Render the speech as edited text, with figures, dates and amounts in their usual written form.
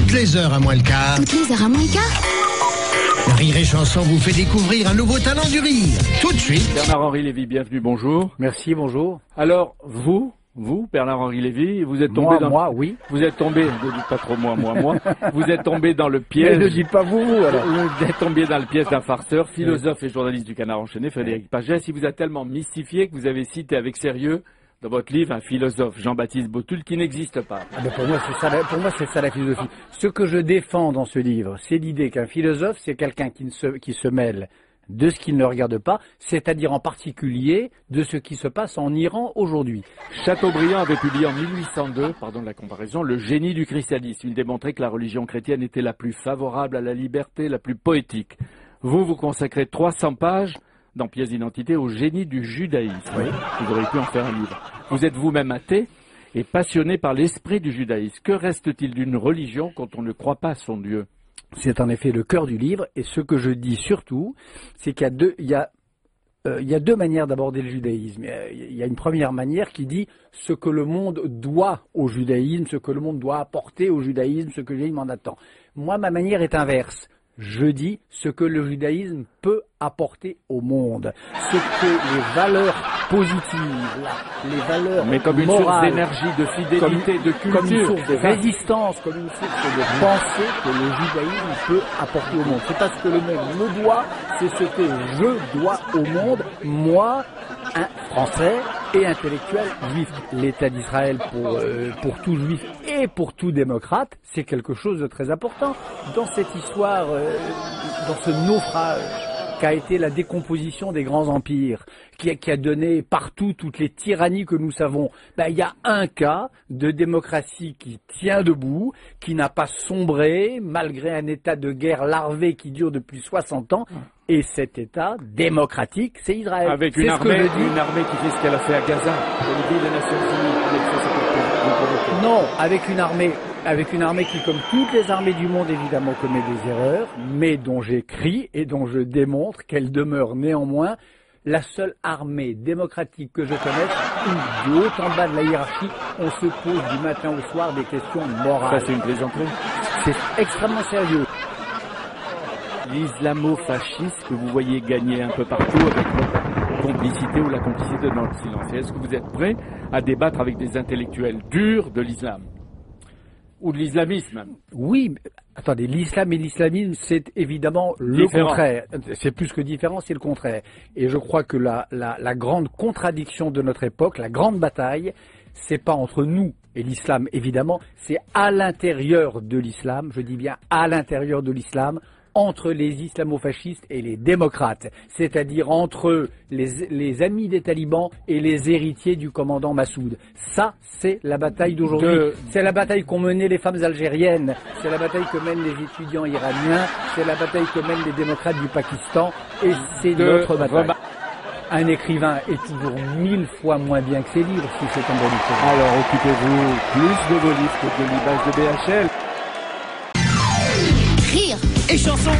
Toutes les heures à moins le quart. Toutes les heures à moins le quart. Rire et Chanson vous fait découvrir un nouveau talent du rire. Tout de suite. Bernard-Henri Lévy, bienvenue, bonjour. Merci, bonjour. Alors, vous, Bernard-Henri Lévy, vous êtes tombé Moi, oui. Vous êtes tombé, ne dites pas trop moi. Vous êtes tombé dans le piège. Mais ne dites pas vous, alors. Vous êtes tombé dans le piège d'un farceur, philosophe et journaliste du Canard enchaîné, Frédéric Pagès. Il vous a tellement mystifié que vous avez cité avec sérieux dans votre livre un philosophe, Jean-Baptiste Boutule, qui n'existe pas. Ah ben pour moi, c'est ça la philosophie. Ce que je défends dans ce livre, c'est l'idée qu'un philosophe, c'est quelqu'un qui se mêle de ce qu'il ne regarde pas, c'est-à-dire en particulier de ce qui se passe en Iran aujourd'hui. Chateaubriand avait publié en 1802, pardon de la comparaison, Le génie du christianisme. Il démontrait que la religion chrétienne était la plus favorable à la liberté, la plus poétique. Vous consacrez 300 pages dans Pièce d'identité au génie du judaïsme. Oui. Vous auriez pu en faire un livre. Vous êtes vous-même athée et passionné par l'esprit du judaïsme. Que reste-t-il d'une religion quand on ne croit pas à son Dieu ? C'est en effet le cœur du livre, et ce que je dis surtout, c'est qu'il y a deux manières d'aborder le judaïsme. Il y a une première manière qui dit ce que le monde doit au judaïsme, ce que le monde doit apporter au judaïsme, ce que le judaïsme en attend. Moi, ma manière est inverse. Je dis ce que le judaïsme peut apporter au monde, ce que les valeurs positives, les valeurs mais comme une morales, source d'énergie, de fidélité, de culture, comme une source de résistance, comme une source de pensée que le judaïsme peut apporter au monde. C'est pas ce que le monde me doit, c'est ce que je dois au monde, moi, un Français et intellectuel juif. L'État d'Israël pour tout juif et pour tout démocrate, c'est quelque chose de très important. Dans cette histoire, dans ce naufrage qu'a été la décomposition des grands empires, qui a donné partout toutes les tyrannies que nous savons, il y a un cas de démocratie qui tient debout, qui n'a pas sombré, malgré un état de guerre larvé qui dure depuis 60 ans, et cet état démocratique, c'est Israël. Avec une armée qui fait ce qu'elle a fait à Gaza, au niveau des Nations Unies. Non, avec une armée qui, comme toutes les armées du monde, évidemment, commet des erreurs, mais dont j'écris et dont je démontre qu'elle demeure néanmoins la seule armée démocratique que je connaisse où, de haut en bas de la hiérarchie, on se pose du matin au soir des questions morales. Ça, c'est une plaisanterie. C'est extrêmement sérieux. L'islamo-fascisme que vous voyez gagner un peu partout avec votre complicité ou la complicité dans le silence. Et est-ce que vous êtes prêt à débattre avec des intellectuels durs de l'islam ? Ou de l'islamisme même. Oui, mais attendez, l'islam et l'islamisme, c'est évidemment le contraire. C'est plus que différent, c'est le contraire. Et je crois que la grande contradiction de notre époque, la grande bataille, c'est pas entre nous et l'islam, évidemment, c'est à l'intérieur de l'islam, je dis bien à l'intérieur de l'islam, entre les islamo-fascistes et les démocrates, c'est-à-dire entre les amis des talibans et les héritiers du commandant Massoud. Ça, c'est la bataille d'aujourd'hui. C'est la bataille qu'ont menée les femmes algériennes, c'est la bataille que mènent les étudiants iraniens, c'est la bataille que mènent les démocrates du Pakistan, et c'est notre bataille. Un écrivain est toujours 1000 fois moins bien que ses livres, si c'est un bon écrivain. Alors occupez-vous plus de vos livres que de l'image de BHL. Rire Et Chanson.